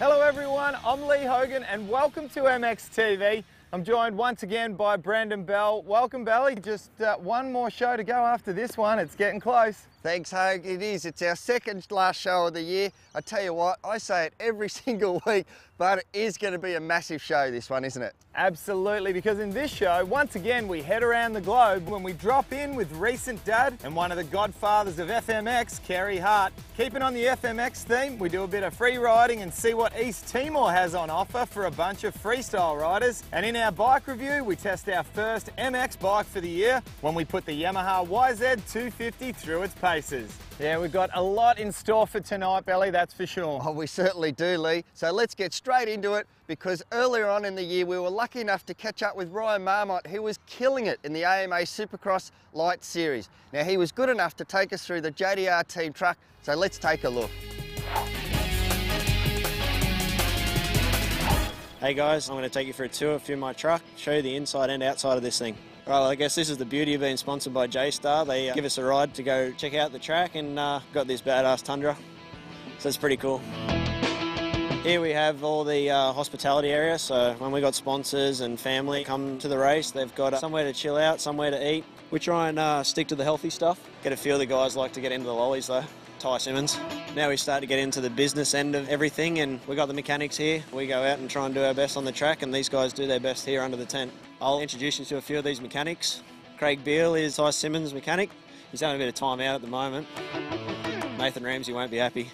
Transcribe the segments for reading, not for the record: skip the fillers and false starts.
Hello everyone, I'm Lee Hogan and welcome to MXTV. I'm joined once again by Brandon Bell. Welcome Belly, just one more show to go after this one, it's getting close. Thanks, Hogue. It is. It's our second last show of the year. I tell you what, I say it every single week, but it is going to be a massive show, this one, isn't it? Absolutely, because in this show, once again, we head around the globe when we drop in with recent dad and one of the godfathers of FMX, Carey Hart. Keeping on the FMX theme, we do a bit of free riding and see what East Timor has on offer for a bunch of freestyle riders. And in our bike review, we test our first MX bike for the year when we put the Yamaha YZ250 through its paces. Yeah, we've got a lot in store for tonight, Belly, that's for sure. Oh, we certainly do, Lee. So let's get straight into it, because earlier on in the year, we were lucky enough to catch up with Ryan Marmont, who was killing it in the AMA Supercross Light Series. Now, he was good enough to take us through the JDR team truck, so let's take a look. Hey guys, I'm going to take you for a tour through my truck, show you the inside and outside of this thing. Well, I guess this is the beauty of being sponsored by J-Star. They give us a ride to go check out the track and got this badass Tundra, so it's pretty cool. Here we have all the hospitality area, so when we got sponsors and family come to the race, they've got somewhere to chill out, somewhere to eat. We try and stick to the healthy stuff. Get a few of the guys like to get into the lollies though. Ty Simmons. Now we start to get into the business end of everything, and we got the mechanics here. We go out and try and do our best on the track, and these guys do their best here under the tent. I'll introduce you to a few of these mechanics. Craig Beale is Ty Simmons' mechanic. He's having a bit of time out at the moment. Nathan Ramsey won't be happy.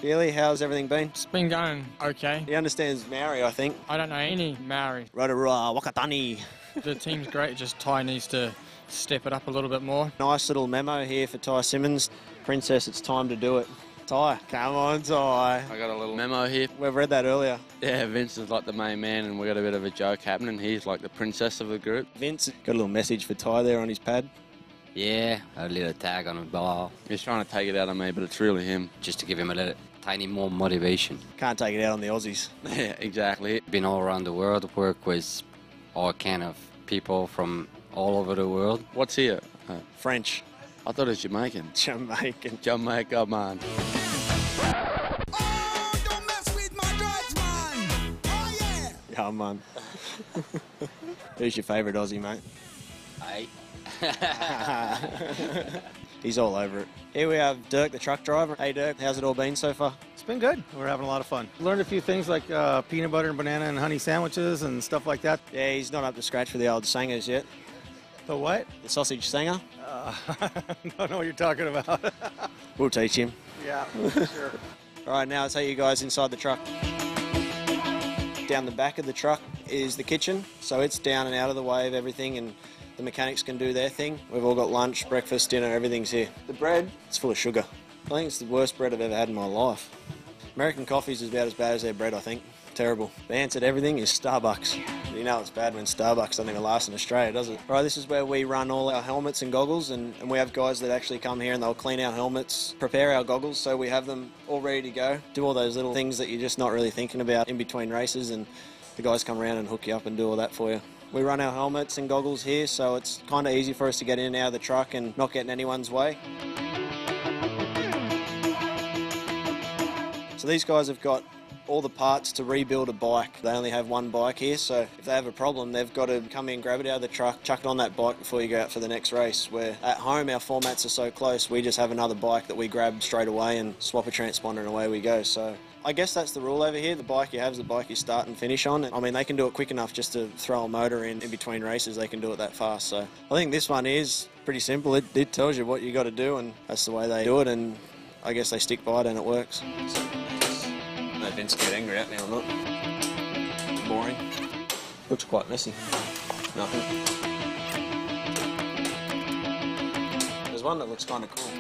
Beale, how's everything been? It's been going okay. He understands Maori, I think. I don't know any Maori. Rotorua, Wakatani. The team's great, just Ty needs to step it up a little bit more. Nice little memo here for Ty Simmons. Princess, it's time to do it. Ty, come on, Ty. I got a little memo here. We've read that earlier. Yeah, Vince is like the main man and we got a bit of a joke happening. He's like the princess of the group. Vince, got a little message for Ty there on his pad. Yeah, a little tag on the ball. He's trying to take it out of me, but it's really him. Just to give him a little tiny more motivation. Can't take it out on the Aussies. Yeah, exactly. Been all around the world, work with all kind of people from all over the world. What's here? French. I thought it was Jamaican. Jamaican. Jamaica, man. Oh, don't mess with my drugs, man. Oh, yeah. Yeah, man. Who's your favourite Aussie, mate? Hey. He's all over it. Here we have Dirk, the truck driver. Hey Dirk, how's it all been so far? It's been good. We're having a lot of fun. Learned a few things like peanut butter and banana and honey sandwiches and stuff like that. Yeah, he's not up to scratch for the old sangers yet. The what? The sausage sanger. I don't know what you're talking about. We'll teach him. Yeah, sure. All right, now I'll take you guys inside the truck. Down the back of the truck is the kitchen, so it's down and out of the way of everything, and the mechanics can do their thing. We've all got lunch, breakfast, dinner, everything's here. The bread, it's full of sugar. I think it's the worst bread I've ever had in my life. American coffee's about as bad as their bread, I think. Terrible. The answer to everything is Starbucks. You know it's bad when Starbucks doesn't even last in Australia, does it? All right, this is where we run all our helmets and goggles, and we have guys that actually come here and they'll clean our helmets, prepare our goggles, so we have them all ready to go. Do all those little things that you're just not really thinking about in between races, and the guys come around and hook you up and do all that for you. We run our helmets and goggles here, so it's kind of easy for us to get in and out of the truck and not get in anyone's way. So these guys have got all the parts to rebuild a bike. They only have one bike here, so if they have a problem, they've got to come in, grab it out of the truck, chuck it on that bike before you go out for the next race. Where at home, our formats are so close, we just have another bike that we grab straight away and swap a transponder and away we go. So I guess that's the rule over here. The bike you have is the bike you start and finish on. I mean, they can do it quick enough just to throw a motor in between races. They can do it that fast. So I think this one is pretty simple. It tells you what you got to do, and that's the way they do it, and I guess they stick by it and it works. So, no Vince get angry at me or not. Boring. Looks quite messy. Nothing. There's one that looks kind of cool.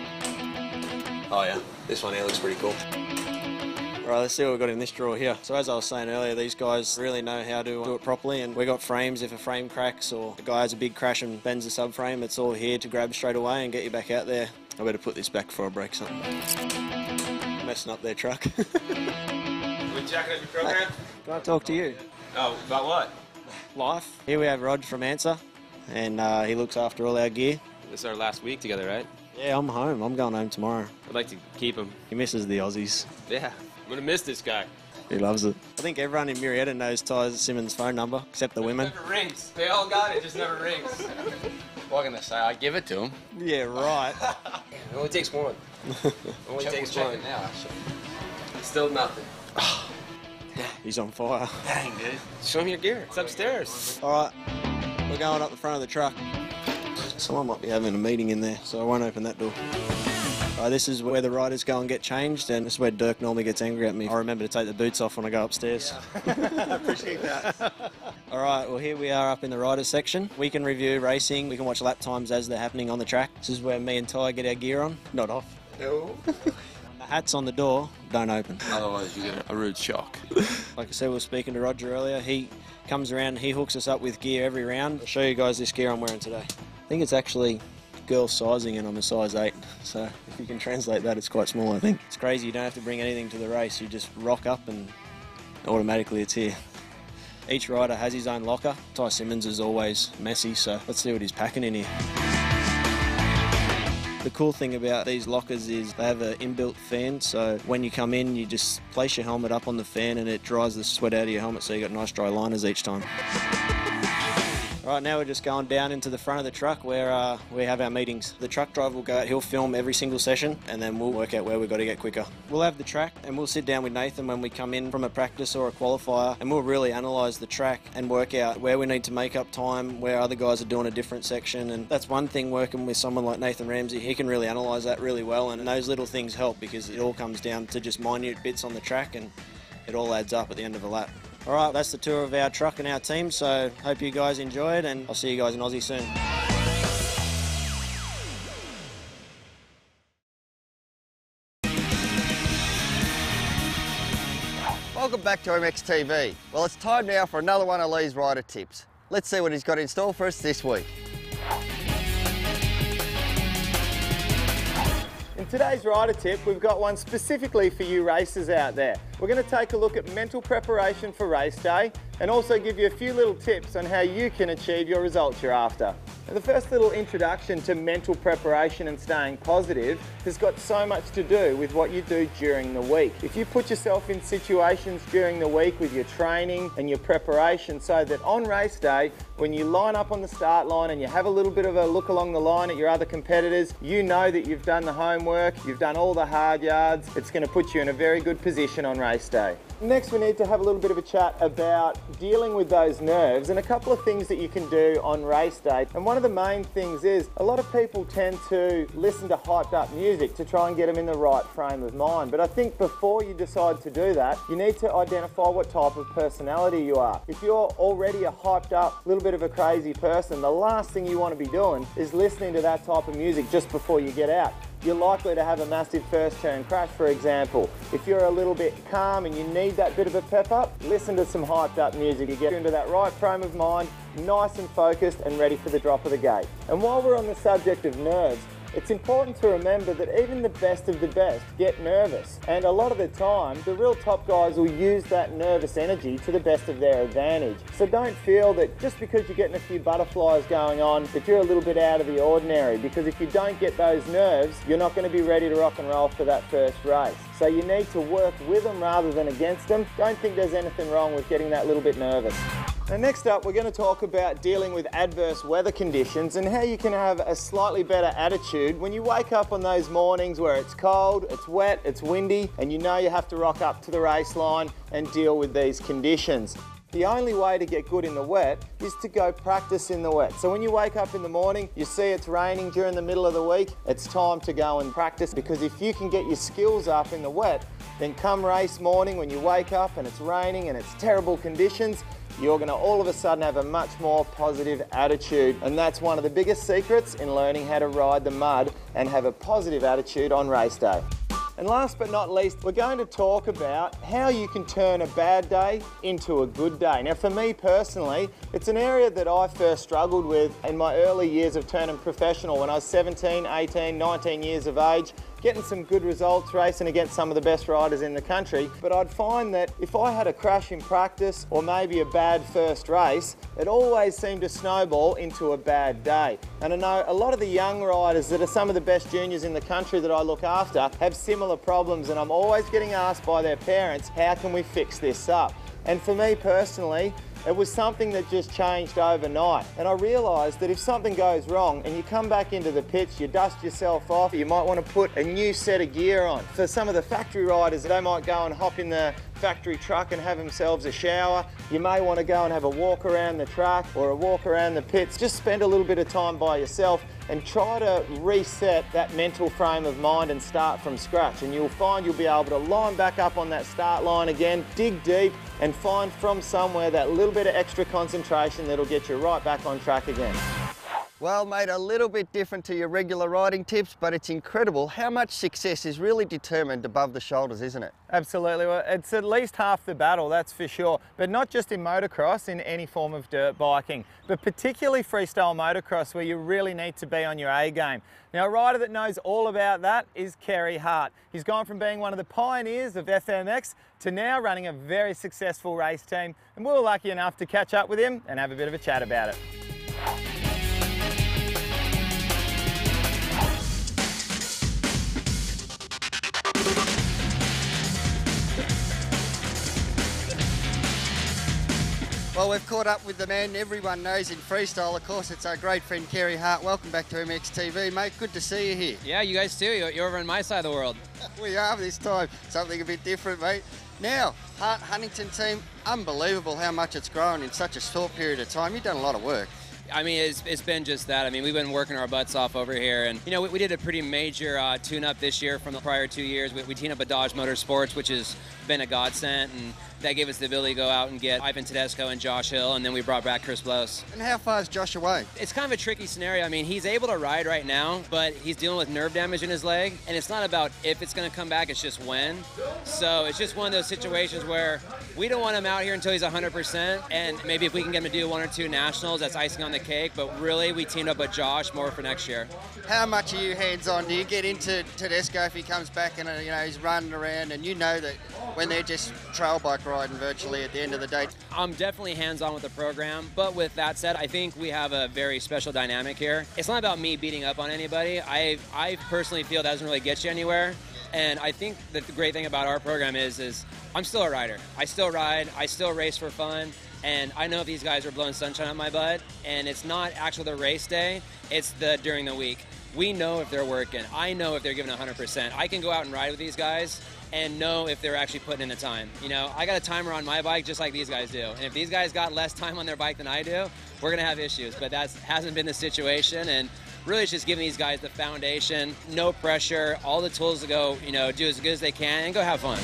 Oh yeah, this one here looks pretty cool. Alright, let's see what we've got in this drawer here. So as I was saying earlier, these guys really know how to do it properly, and we got frames if a frame cracks or a guy has a big crash and bends the subframe, it's all here to grab straight away and get you back out there. I better put this back before I break something. Messing up their truck. We're jacking up your program? Can I talk to you? Oh, about what? Life. Here we have Rod from Answer, and he looks after all our gear. This is our last week together, right? Yeah, I'm home. I'm going home tomorrow. I'd like to keep him. He misses the Aussies. Yeah, I'm gonna miss this guy. He loves it. I think everyone in Murrieta knows Ty Simmons' phone number, except the women. It never rings. They all got it, just never rings. What can I say? I give it to him. Yeah, right. It only takes one. Only takes one. It now, actually. Still nothing. He's on fire. Dang, dude. Show me your gear. It's upstairs. All right, we're going up the front of the truck. Someone might be having a meeting in there, so I won't open that door. This is where the riders go and get changed, and this is where Dirk normally gets angry at me. I remember to take the boots off when I go upstairs. I appreciate that. All right, well, here we are up in the riders section. We can review racing, we can watch lap times as they're happening on the track. This is where me and Ty get our gear on, not off. No. The hats on the door don't open. Otherwise, you get a rude shock. Like I said, we were speaking to Roger earlier. He comes around and he hooks us up with gear every round. I'll show you guys this gear I'm wearing today. I think it's actually girl sizing and I'm a size 8, so if you can translate that, it's quite small, I think. It's crazy, you don't have to bring anything to the race, you just rock up and automatically it's here. Each rider has his own locker. Ty Simmons is always messy, so let's see what he's packing in here. The cool thing about these lockers is they have an inbuilt fan, so when you come in, you just place your helmet up on the fan and it dries the sweat out of your helmet, so you got nice dry liners each time. Right now we're just going down into the front of the truck where we have our meetings. The truck driver will go out, he'll film every single session and then we'll work out where we've got to get quicker. We'll have the track and we'll sit down with Nathan when we come in from a practice or a qualifier and we'll really analyse the track and work out where we need to make up time, where other guys are doing a different section, and that's one thing working with someone like Nathan Ramsey, he can really analyse that really well, and those little things help because it all comes down to just minute bits on the track and it all adds up at the end of a lap. Alright, that's the tour of our truck and our team, so hope you guys enjoyed and I'll see you guys in Aussie soon. Welcome back to MXTV. Well, it's time now for another one of Lee's rider tips. Let's see what he's got in store for us this week. In today's rider tip, we've got one specifically for you racers out there. We're going to take a look at mental preparation for race day and also give you a few little tips on how you can achieve your results you're after. And the first little introduction to mental preparation and staying positive has got so much to do with what you do during the week. If you put yourself in situations during the week with your training and your preparation so that on race day, when you line up on the start line and you have a little bit of a look along the line at your other competitors, you know that you've done the homework, you've done all the hard yards, it's going to put you in a very good position on race day. Next, we need to have a little bit of a chat about dealing with those nerves and a couple of things that you can do on race day. And one of the main things is a lot of people tend to listen to hyped up music to try and get them in the right frame of mind. But I think before you decide to do that, you need to identify what type of personality you are. If you're already a hyped up, little bit of a crazy person, the last thing you want to be doing is listening to that type of music just before you get out. You're likely to have a massive first turn crash, for example. If you're a little bit calm and you need that bit of a pep up, listen to some hyped up music. You get into that right frame of mind, nice and focused and ready for the drop of the gate. And while we're on the subject of nerves, it's important to remember that even the best of the best get nervous. And a lot of the time, the real top guys will use that nervous energy to the best of their advantage. So don't feel that just because you're getting a few butterflies going on, that you're a little bit out of the ordinary. Because if you don't get those nerves, you're not going to be ready to rock and roll for that first race. So you need to work with them rather than against them. Don't think there's anything wrong with getting that little bit nervous. Now next up, we're going to talk about dealing with adverse weather conditions and how you can have a slightly better attitude when you wake up on those mornings where it's cold, it's wet, it's windy, and you know you have to rock up to the race line and deal with these conditions. The only way to get good in the wet is to go practice in the wet. So when you wake up in the morning, you see it's raining during the middle of the week, it's time to go and practice, because if you can get your skills up in the wet, then come race morning when you wake up and it's raining and it's terrible conditions, you're going to all of a sudden have a much more positive attitude. And that's one of the biggest secrets in learning how to ride the mud and have a positive attitude on race day. And last but not least, we're going to talk about how you can turn a bad day into a good day. Now for me personally, it's an area that I first struggled with in my early years of turning professional when I was 17, 18, 19 years of age. getting some good results racing against some of the best riders in the country, but I'd find that if I had a crash in practice or maybe a bad first race, it always seemed to snowball into a bad day. And I know a lot of the young riders that are some of the best juniors in the country that I look after have similar problems, and I'm always getting asked by their parents, how can we fix this up? And for me personally, it was something that just changed overnight. And I realised that if something goes wrong and you come back into the pits, you dust yourself off, you might want to put a new set of gear on. For some of the factory riders, they might go and hop in the factory truck and have themselves a shower. You may want to go and have a walk around the track or a walk around the pits. Just spend a little bit of time by yourself and try to reset that mental frame of mind and start from scratch. And you'll find you'll be able to line back up on that start line again, dig deep and find from somewhere that little bit of extra concentration that'll get you right back on track again. Well, mate, a little bit different to your regular riding tips, but it's incredible how much success is really determined above the shoulders, isn't it? Absolutely. Well, it's at least half the battle, that's for sure. But not just in motocross, in any form of dirt biking, but particularly freestyle motocross, where you really need to be on your A game. Now, a rider that knows all about that is Carey Hart. He's gone from being one of the pioneers of FMX to now running a very successful race team, and we were lucky enough to catch up with him and have a bit of a chat about it. Well, we've caught up with the man everyone knows in freestyle. Of course, it's our great friend Carey Hart. Welcome back to MXTV, mate. Good to see you here. Yeah, you guys too. You're over on my side of the world. We are this time. Something a bit different, mate. Now, Hart Huntington team, unbelievable how much it's grown in such a short period of time. You've done a lot of work. I mean, it's been just that. I mean, we've been working our butts off over here. And, you know, we did a pretty major tune-up this year from the prior 2 years. We teamed up with Dodge Motorsports, which has been a godsend. And that gave us the ability to go out and get Ivan Tedesco and Josh Hill, and then we brought back Chris Blows. And how far is Josh away? It's kind of a tricky scenario. I mean, he's able to ride right now, but he's dealing with nerve damage in his leg, and it's not about if it's going to come back, it's just when. So it's just one of those situations where we don't want him out here until he's 100%, and maybe if we can get him to do 1 or 2 nationals, that's icing on the cake, but really we teamed up with Josh more for next year. How much are you hands-on? Do you get into Tedesco if he comes back and you know he's running around, and you know that when they're just trail bike riding virtually at the end of the day? I'm definitely hands-on with the program, but with that said, I think we have a very special dynamic here. It's not about me beating up on anybody. I personally feel that doesn't really get you anywhere, and I think that the great thing about our program is I'm still a rider. I still ride, I still race for fun, and I know these guys are blowing sunshine on my butt, and it's not actually the race day, it's during the week. We know if they're working. I know if they're giving 100%. I can go out and ride with these guys and know if they're actually putting in the time. You know, I got a timer on my bike just like these guys do. And if these guys got less time on their bike than I do, we're gonna have issues. But that hasn't been the situation. And really it's just giving these guys the foundation, no pressure, all the tools to go, you know, do as good as they can and go have fun.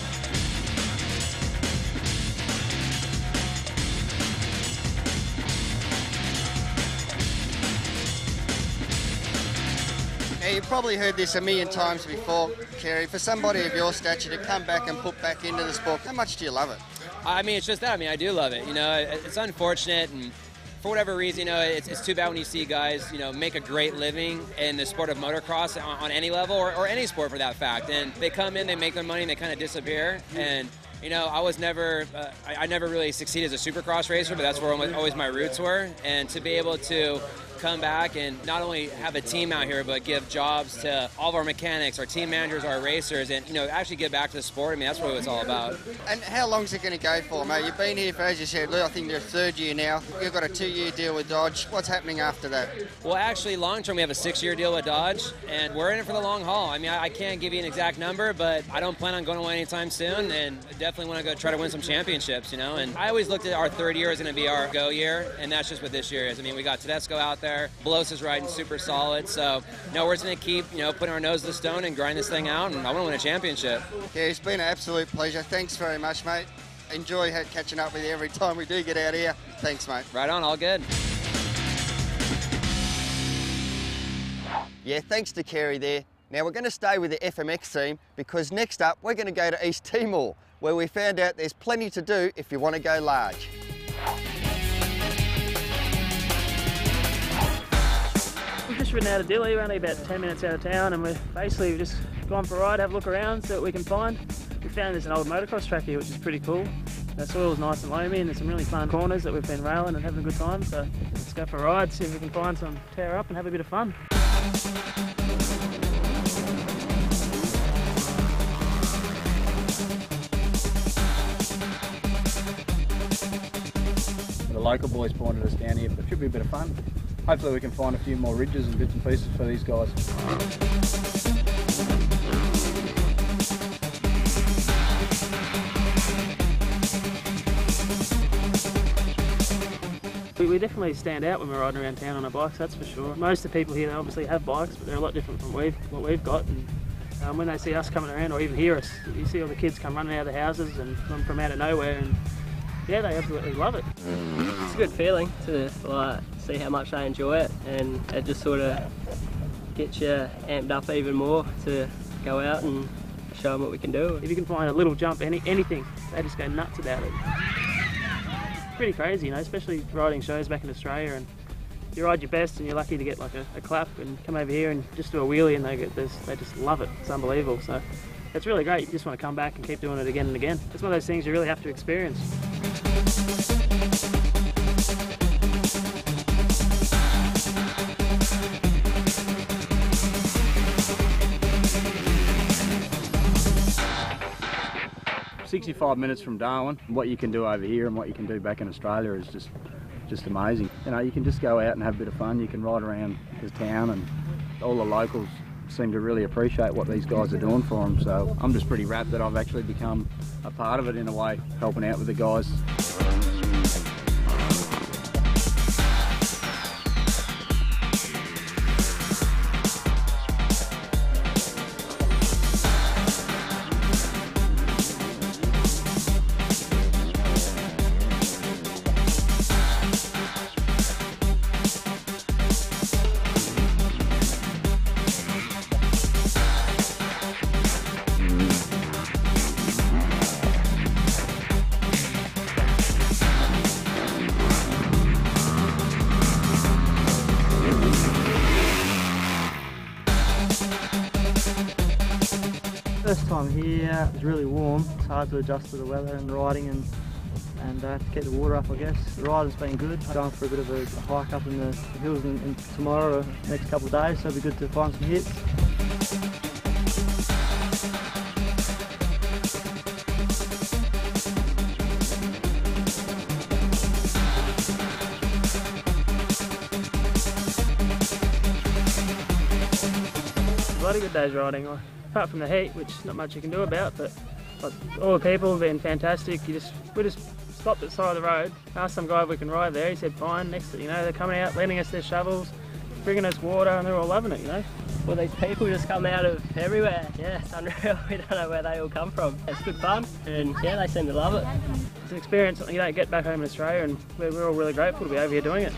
Now, you've probably heard this a million times before, Carey. For somebody of your stature to come back and put back into the sport, how much do you love it? I mean, it's just that. I mean, I do love it. You know, it's unfortunate, and for whatever reason, you know, it's too bad when you see guys, you know, make a great living in the sport of motocross on any level, or any sport for that fact. And they come in, they make their money, and they kind of disappear. And you know, I was never, I never really succeeded as a supercross racer, but that's where always my roots were. And to be able to come back and not only have a team out here, but give jobs to all of our mechanics, our team managers, our racers, and, you know, actually get back to the sport. I mean, that's what it's all about. And how long is it going to go for, mate? You've been here for, as you said, I think your 3rd year now. You've got a 2-year deal with Dodge. What's happening after that? Well, actually, long term, we have a 6-year deal with Dodge, and we're in it for the long haul. I mean, I can't give you an exact number, but I don't plan on going away anytime soon, and definitely want to go try to win some championships, you know. And I always looked at our 3rd year as going to be our go year, and that's just what this year is. I mean, we got Tedesco out there, Blows is riding super solid, so no, we're just going to keep, you know, putting our nose to the stone and grind this thing out, and I want to win a championship. Yeah, it's been an absolute pleasure. Thanks very much, mate. Enjoy catching up with you every time we do get out here. Thanks, mate. Right on, all good. Yeah, thanks to Carey there. Now we're going to stay with the FMX team because next up we're going to go to East Timor, where we found out there's plenty to do if you want to go large. We've just ridden out of Dili. We're only about 10 minutes out of town, and we're basically just go on for a ride, have a look around, see what we can find. We found there's an old motocross track here, which is pretty cool. The soil's nice and loamy, and there's some really fun corners that we've been railing and having a good time. So let's go for a ride, see if we can find some tear up and have a bit of fun. The local boys pointed us down here, but it should be a bit of fun. Hopefully we can find a few more ridges and bits and pieces for these guys. We definitely stand out when we're riding around town on our bikes, that's for sure. Most of the people here obviously have bikes, but they're a lot different from what we've got. And when they see us coming around or even hear us, you see all the kids come running out of the houses and from out of nowhere, and yeah, they absolutely love it. It's a good feeling to see how much they enjoy it, and it just sort of gets you amped up even more to go out and show them what we can do. If you can find a little jump, anything, they just go nuts about it. Pretty crazy, you know, especially riding shows back in Australia, and you ride your best and you're lucky to get like a clap and come over here and just do a wheelie, and they just love it. It's unbelievable. So it's really great. You just want to come back and keep doing it again and again. It's one of those things you really have to experience. "65 minutes from Darwin. What you can do over here and what you can do back in Australia is just amazing. You know, you can just go out and have a bit of fun. You can ride around the town, and all the locals seem to really appreciate what these guys are doing for them. So I'm just pretty rapt that I've actually become a part of it in a way, helping out with the guys. First time here, it was really warm. It's hard to adjust to the weather and riding and to get the water up, I guess. The riding's been good. Going for a bit of a hike up in the hills in tomorrow, or next couple of days, so it'll be good to find some hits. Bloody good days riding, apart from the heat, which not much you can do about, but all the people have been fantastic. We just stopped at the side of the road, asked some guy if we can ride there. He said fine. Next thing you know, they're coming out, lending us their shovels, bringing us water, and they're all loving it, you know. Well, these people just come out of everywhere. Yeah, it's unreal. We don't know where they all come from. It's good fun, and yeah, they seem to love it. It's an experience you don't get back home in Australia, and we're all really grateful to be over here doing it.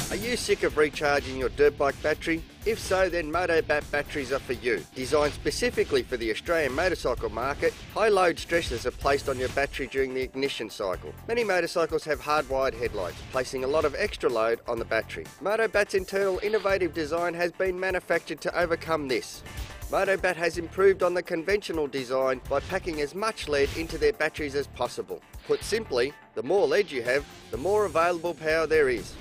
Are you sick of recharging your dirt bike battery? If so, then Motobat batteries are for you. Designed specifically for the Australian motorcycle market, high load stresses are placed on your battery during the ignition cycle. Many motorcycles have hardwired headlights, placing a lot of extra load on the battery. Motobat's internal innovative design has been manufactured to overcome this. Motobat has improved on the conventional design by packing as much lead into their batteries as possible. Put simply, the more lead you have, the more available power there is.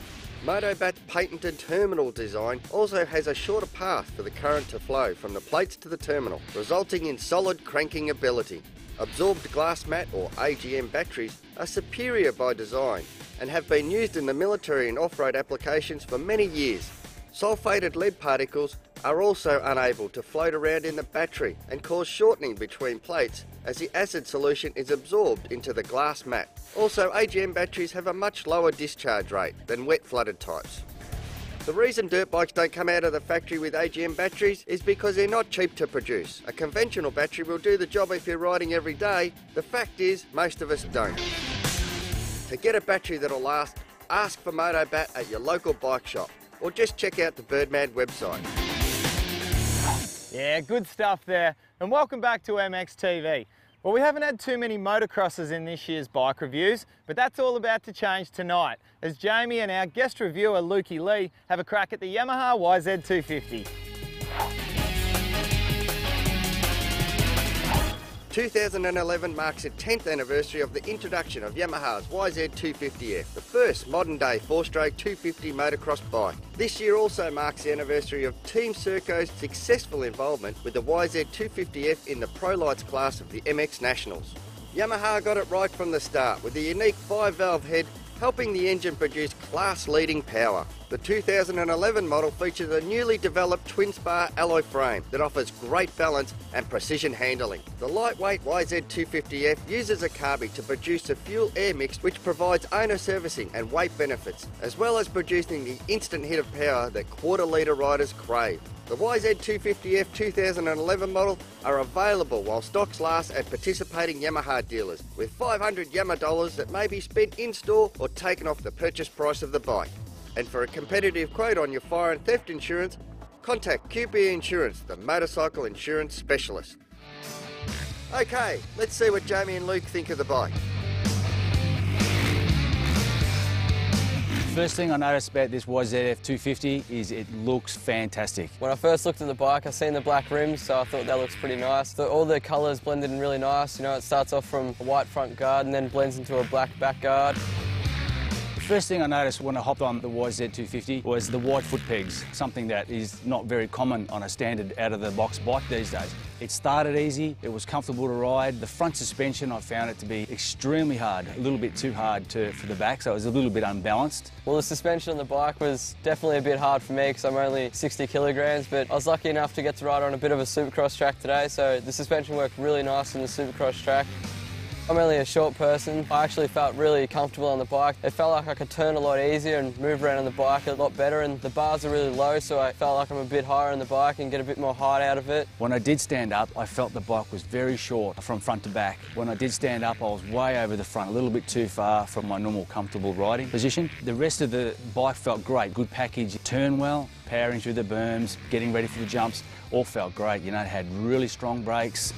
Motobat's patented terminal design also has a shorter path for the current to flow from the plates to the terminal, resulting in solid cranking ability. Absorbed glass mat or AGM batteries are superior by design and have been used in the military and off-road applications for many years. Sulfated lead particles are also unable to float around in the battery and cause shortening between plates as the acid solution is absorbed into the glass mat. Also, AGM batteries have a much lower discharge rate than wet flooded types. The reason dirt bikes don't come out of the factory with AGM batteries is because they're not cheap to produce. A conventional battery will do the job if you're riding every day. The fact is, most of us don't. To get a battery that'll last, ask for Motobat at your local bike shop, or just check out the Birdman website. Yeah, good stuff there. And welcome back to MXTV. Well, we haven't had too many motocrossers in this year's bike reviews, but that's all about to change tonight, as Jamie and our guest reviewer, Lukey Lee, have a crack at the Yamaha YZ250. 2011 marks the 10th anniversary of the introduction of Yamaha's YZ250F, the first modern-day four-stroke 250 motocross bike. This year also marks the anniversary of Team Serco's successful involvement with the YZ250F in the Pro Lights class of the MX Nationals. Yamaha got it right from the start with the unique 5-valve head helping the engine produce class-leading power. The 2011 model features a newly developed twin-spar alloy frame that offers great balance and precision handling. The lightweight YZ250F uses a carby to produce a fuel-air mix which provides owner servicing and weight benefits, as well as producing the instant hit of power that quarter-litre riders crave. The YZ250F 2011 model are available while stocks last at participating Yamaha dealers, with 500 Yamaha dollars that may be spent in-store or taken off the purchase price of the bike. And for a competitive quote on your fire and theft insurance, contact QB Insurance, the motorcycle insurance specialist. Okay, let's see what Jamie and Luke think of the bike. First thing I noticed about this YZF 250 is it looks fantastic. When I first looked at the bike, I seen the black rims, so I thought that looks pretty nice. All the colours blended in really nice. You know, it starts off from a white front guard and then blends into a black back guard. The first thing I noticed when I hopped on the YZ250 was the wide foot pegs, something that is not very common on a standard out-of-the-box bike these days. It started easy, it was comfortable to ride. The front suspension, I found it to be extremely hard, a little bit too hard for the back, so it was a little bit unbalanced. Well, the suspension on the bike was definitely a bit hard for me because I'm only 60 kilograms, but I was lucky enough to get to ride on a bit of a supercross track today, so the suspension worked really nice on the supercross track. I'm only a short person. I actually felt really comfortable on the bike. It felt like I could turn a lot easier and move around on the bike a lot better, and the bars are really low, so I felt like I'm a bit higher on the bike and get a bit more height out of it. When I did stand up, I felt the bike was very short from front to back. When I did stand up, I was way over the front, a little bit too far from my normal comfortable riding position. The rest of the bike felt great, good package, turn well, powering through the berms, getting ready for the jumps, all felt great. You know, it had really strong brakes.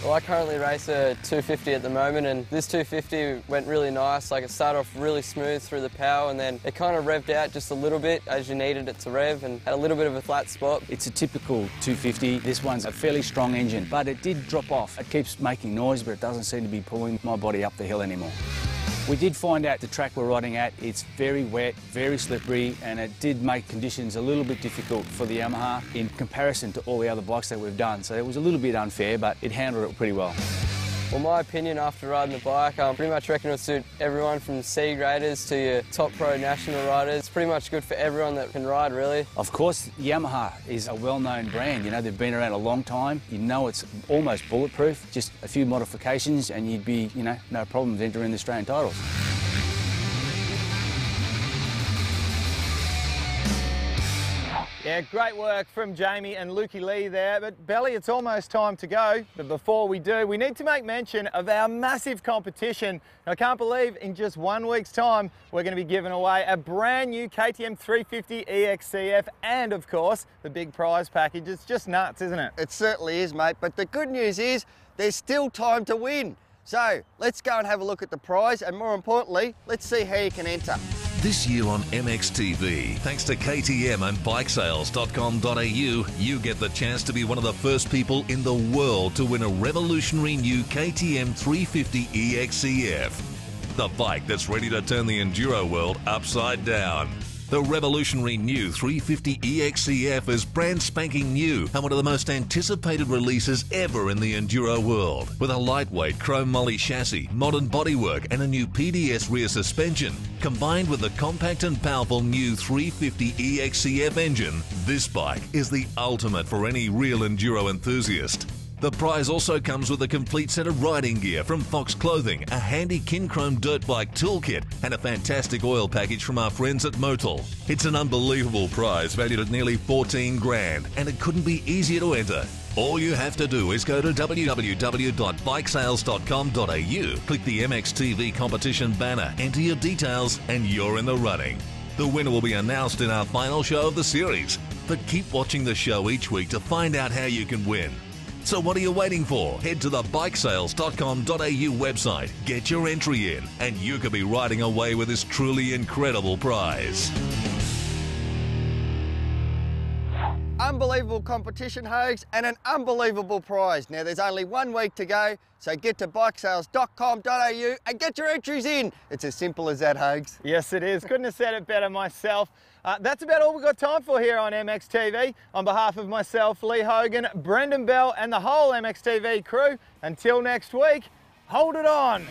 Well, I currently race a 250 at the moment, and this 250 went really nice. Like, it started off really smooth through the power, and then it kind of revved out just a little bit as you needed it to rev, and had a little bit of a flat spot. It's a typical 250. This one's a fairly strong engine, but it did drop off. It keeps making noise, but it doesn't seem to be pulling my body up the hill anymore. We did find out the track we're riding at, it's very wet, very slippery, and it did make conditions a little bit difficult for the Yamaha in comparison to all the other bikes that we've done. So it was a little bit unfair, but it handled it pretty well. Well, my opinion after riding the bike, I pretty much reckon it'll suit everyone from C graders to your top pro national riders. It's pretty much good for everyone that can ride, really. Of course, Yamaha is a well-known brand. You know, they've been around a long time. You know it's almost bulletproof. Just a few modifications and you'd be, you know, no problems entering the Australian titles. Yeah, great work from Jamie and Lukey Lee there. But Belly, it's almost time to go. But before we do, we need to make mention of our massive competition. I can't believe in just 1 week's time, we're going to be giving away a brand new KTM 350 EXCF and, of course, the big prize package. It's just nuts, isn't it? It certainly is, mate. But the good news is there's still time to win. So let's go and have a look at the prize, and more importantly, let's see how you can enter. This year on MXTV, thanks to KTM and bikesales.com.au, you get the chance to be one of the first people in the world to win a revolutionary new KTM 350 EXCF. The bike that's ready to turn the enduro world upside down. The revolutionary new 350 EXCF is brand spanking new and one of the most anticipated releases ever in the enduro world. With a lightweight chrome moly chassis, modern bodywork and a new PDS rear suspension, combined with the compact and powerful new 350 EXCF engine, this bike is the ultimate for any real enduro enthusiast. The prize also comes with a complete set of riding gear from Fox Clothing, a handy Kinchrome dirt bike toolkit, and a fantastic oil package from our friends at Motul. It's an unbelievable prize valued at nearly 14 grand, and it couldn't be easier to enter. All you have to do is go to www.bikesales.com.au, click the MXTV competition banner, enter your details, and you're in the running. The winner will be announced in our final show of the series, but keep watching the show each week to find out how you can win. So what are you waiting for? Head to the bikesales.com.au website, get your entry in, and you could be riding away with this truly incredible prize. Unbelievable competition, Hogs, and an unbelievable prize. Now, there's only 1 week to go, so get to bikesales.com.au and get your entries in. It's as simple as that, Hogs. Yes, it is. Couldn't have said it better myself. That's about all we've got time for here on MXTV. On behalf of myself, Lee Hogan, Brendan Bell, and the whole MXTV crew, until next week, hold it on.